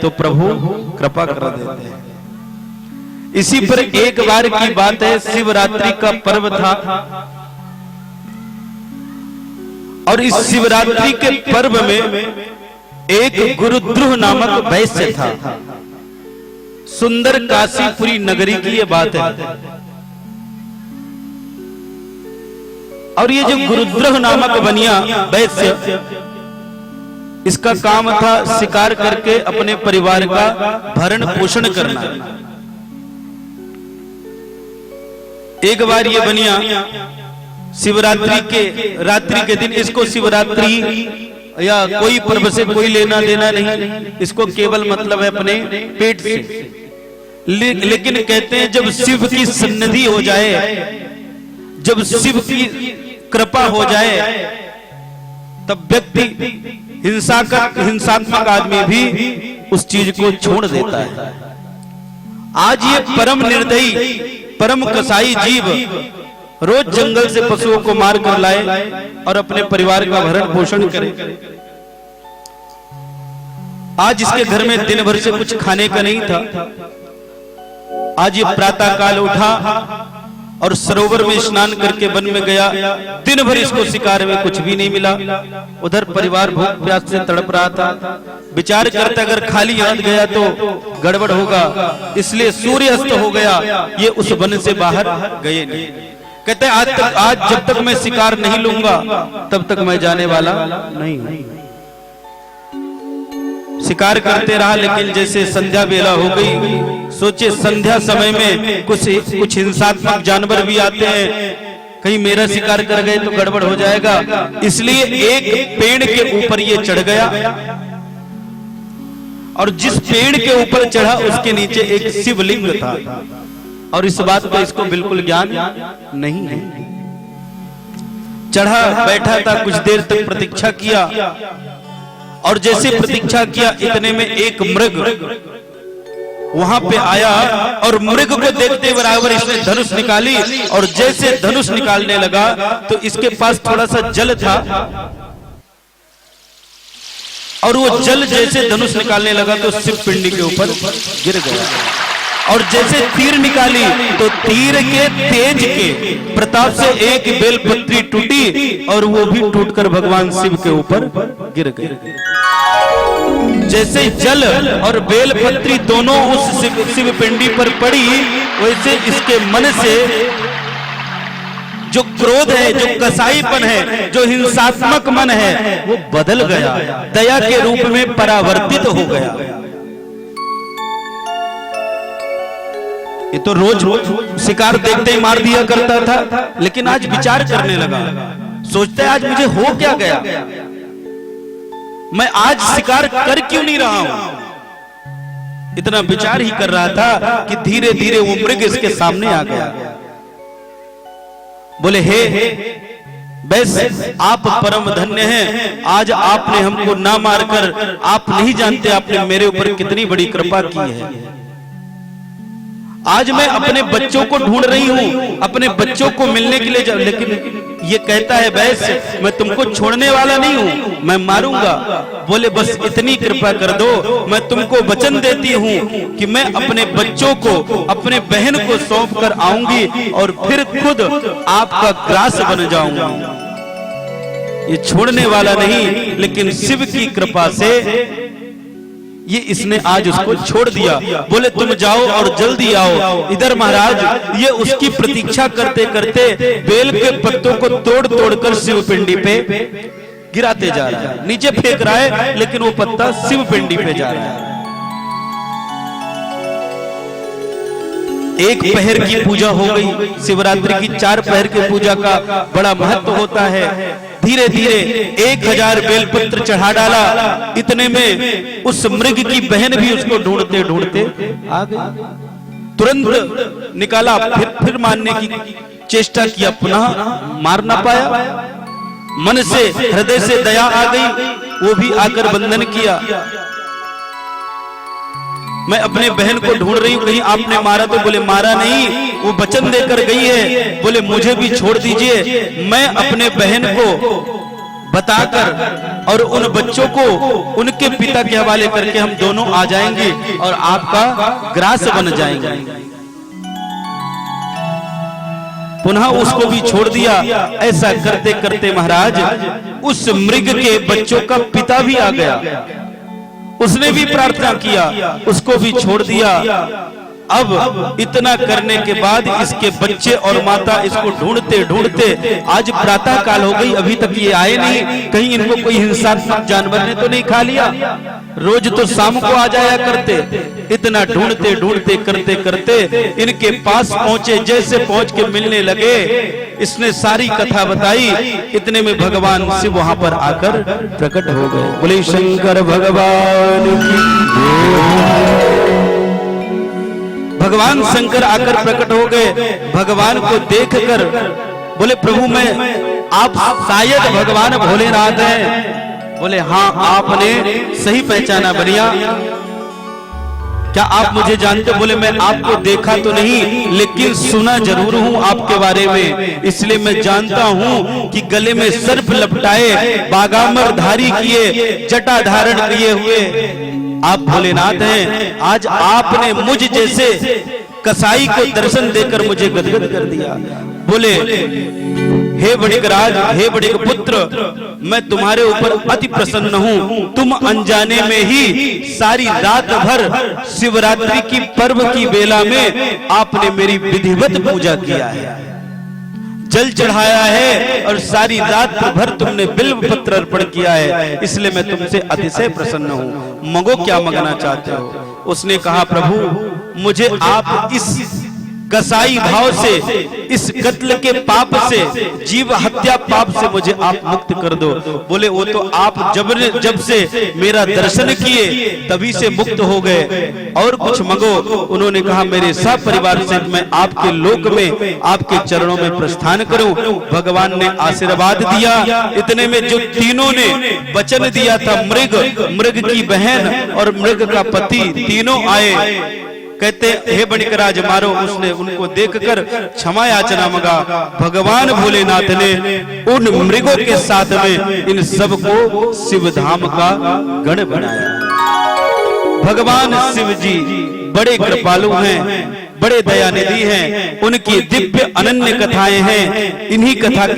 तो प्रभु कृपा कर देते हैं। इसी पर एक बार की बात है, शिवरात्रि का पर्व था और इस शिवरात्रि के पर्व में एक गुरुद्रुह नामक वैश्य था। सुंदर काशीपुरी नगरी की ये बात है। और ये जो गुरुद्रुह नामक बनिया वैश्य, इसका काम था शिकार करके अपने परिवार का भरण पोषण करना। एक बार ये बनिया शिवरात्रि के रात्रि के दिन, इसको शिवरात्रि या कोई पर्व से कोई लेना देना नहीं, इसको केवल मतलब है अपने पेट से। लेकिन कहते हैं जब शिव की सन्निधि हो जाए, जब शिव की कृपा हो जाए, तब व्यक्ति हिंसात्मक आदमी भी उस चीज को छोड़ देता है। आज ये परम निर्दयी, परम कसाई जीव रोज जंगल से पशुओं को मार कर लाए और अपने परिवार का भरण पोषण करे। आज इसके घर में दिन भर से कुछ खाने का नहीं था। आज ये प्रातः काल उठा और सरोवर में स्नान करके वन में गया। दिन भर इसको शिकार में कुछ भी नहीं मिला। उधर परिवार भूख प्यास से तड़प रहा था। विचार करता अगर खाली हाथ गया तो गड़बड़ होगा, इसलिए सूर्य अस्त हो गया, ये उस वन से बाहर गए नहीं। कहते आज जब तक मैं शिकार नहीं लूंगा तब तक मैं जाने वाला नहीं हूं। शिकार करते रहा, लेकिन जैसे संध्या बेला हो गई, सोचे संध्या समय में कुछ हिंसात्मक जानवर भी आते हैं, कहीं मेरा शिकार कर गए तो गड़बड़ हो जाएगा। इसलिए एक पेड़ के ऊपर ये चढ़ गया और जिस पेड़ के ऊपर चढ़ा उसके नीचे एक शिवलिंग था और इस बात का इसको बिल्कुल ज्ञान नहीं है। चढ़ा बैठा था, कुछ देर तक प्रतीक्षा किया और जैसे प्रतीक्षा किया इतने में एक मृग वहां पे आया और मृग को देखते बराबर इसने धनुष निकाली और जैसे धनुष निकालने लगा तो इसके पास थोड़ा सा जल था और वो जल जैसे धनुष निकालने लगा तो शिव पिंडी के ऊपर गिर गया। और जैसे तीर निकाली तो तीर के तेज के प्रताप से एक बेलपत्री टूटी और वो भी टूटकर भगवान शिव के ऊपर गिर गई। जैसे जल और बेलपत्री दोनों उस शिव पिंडी पर पड़ी, वैसे इसके मन से जो क्रोध है, जो कसाईपन है, जो हिंसात्मक मन है, वो बदल गया, दया के रूप में परावर्तित हो गया। ये तो रोज शिकार देखते ही मार दिया करता था, लेकिन आज विचार करने लगा, सोचता है आज मुझे हो क्या गया, मैं आज शिकार कर क्यों नहीं रहा हूं। इतना विचार ही कर रहा था कि धीरे धीरे वो मृग इसके सामने आ गया। बोले हे बस आप परम धन्य हैं, आज आपने हमको ना मारकर, आप नहीं जानते आपने मेरे ऊपर कितनी बड़ी कृपा की है। आज मैं अपने बच्चों को ढूंढ रही हूँ, अपने बच्चों को मिलने के लिए, लेकिन ये कहता है वैश्य मैं तुमको छोड़ने वाला नहीं हूँ, मैं मारूंगा। बोले बस इतनी कृपा कर दो, मैं तुमको वचन देती हूँ कि मैं अपने बच्चों को, अपने बहन को सौंप कर आऊंगी और फिर खुद आपका ग्रास बन जाऊंगा। ये छोड़ने वाला नहीं, लेकिन शिव की कृपा से ये इसने आज उसको छोड़ दिया। बोले तुम जाओ और जल्दी आओ इधर महाराज। ये उसकी प्रतीक्षा करते करते बेल के पत्तों को तोड़ तोड़ कर शिव पिंडी पे गिराते जा रहा है, नीचे फेंक रहा है, लेकिन वो पत्ता शिव पिंडी पे जा रहा है। एक पहर की पूजा हो गई। शिवरात्रि की 4 पहर की पूजा का बड़ा महत्व होता है। धीरे धीरे 1000 बेलपत्र चढ़ा डाला। इतने में उस मृग की बहन भी उसको ढूंढते ढूंढते आ गई। तुरंत निकाला, फिर मारने की चेष्टा किया, पुनः मार ना पाया। मन से, हृदय से दया आ गई, वो भी आकर बंधन किया। मैं अपने बहन को ढूंढ रही हूँ, कहीं आपने मारा तो? बोले मारा नहीं, वो वचन देकर गई है। बोले मुझे भी छोड़ दीजिए, मैं अपने बहन को बताकर और उन बच्चों को उनके पिता के हवाले करके हम दोनों आ जाएंगे और आपका ग्रास बन जाएंगे। पुनः उसको भी छोड़ दिया। ऐसा करते करते महाराज उस मृग के बच्चों का पिता भी आ गया, उसने भी प्रार्थना किया, उसको भी छोड़ दिया। अब इतना करने के बाद इसके बच्चे और माता इसको ढूंढते ढूंढते आज प्रातः काल हो गई, अभी तक ये आए नहीं। कहीं इनको कोई हिंसात्मक जानवर ने तो नहीं खा लिया? रोज तो शाम को आ जाया करते। इतना ढूंढते ढूंढते करते करते इनके पास पहुंचे। जैसे पहुंच के मिलने लगे, इसने सारी कथा बताई। इतने में भगवान शिव वहां पर आकर प्रकट हो गए। बोले शंकर भगवान की। भगवान शंकर आकर प्रकट हो गए। भगवान को देखकर बोले प्रभु मैं आप शायद भगवान भोलेनाथ हैं। बोले हाँ आपने सही पहचाना बढ़िया। क्या आप मुझे जानते? बोले मैं आपको देखा तो नहीं लेकिन सुना जरूर हूं आपके बारे में, इसलिए मैं जानता हूं कि गले में सर्प लपटाए, बागामर धारी किए, जटा धारण किए हुए आप भोलेनाथ हैं। आज आपने मुझ जैसे कसाई को दर्शन देकर मुझे गदगद कर दिया। बोले हे बड़िकराज, हे बड़िक पुत्र, मैं तुम्हारे ऊपर अति प्रसन्न हूं। तुम अनजाने में ही सारी रात भर शिवरात्रि की पर्व की बेला में आपने मेरी विधिवत पूजा किया है, जल चढ़ाया है और सारी रात भर तुमने बिल्व पत्र अर्पण किया है, इसलिए मैं तुमसे अतिशय प्रसन्न हूं। मगो क्या मांगना चाहते हो? उसने कहा प्रभु मुझे आप इस कसाई भाव से, इस कत्ल के पाप से, जीव हत्या पाप से मुझे आप मुक्त कर दो। बोले वो तो आप जब से मेरा दर्शन किए तभी से मुक्त हो गए, और कुछ मगो। उन्होंने कहा मेरे सब परिवार से मैं आपके लोक में आपके चरणों में प्रस्थान करूं। भगवान ने आशीर्वाद दिया। इतने में जो तीनों ने वचन दिया था, मृग की बहन और मृग का पति तीनों आए। कहते हे बणिकराज मारो। उसने उनको देखकर क्षमा याचना मांगा। भगवान भोलेनाथ ने उन मृगों के साथ में इन सबको शिवधाम का गण बनाया। भगवान शिव जी बड़े कृपालु हैं, बड़े दयानिधि हैं। उनकी दिव्य अनन्य कथाएं हैं। इन्हीं कथा के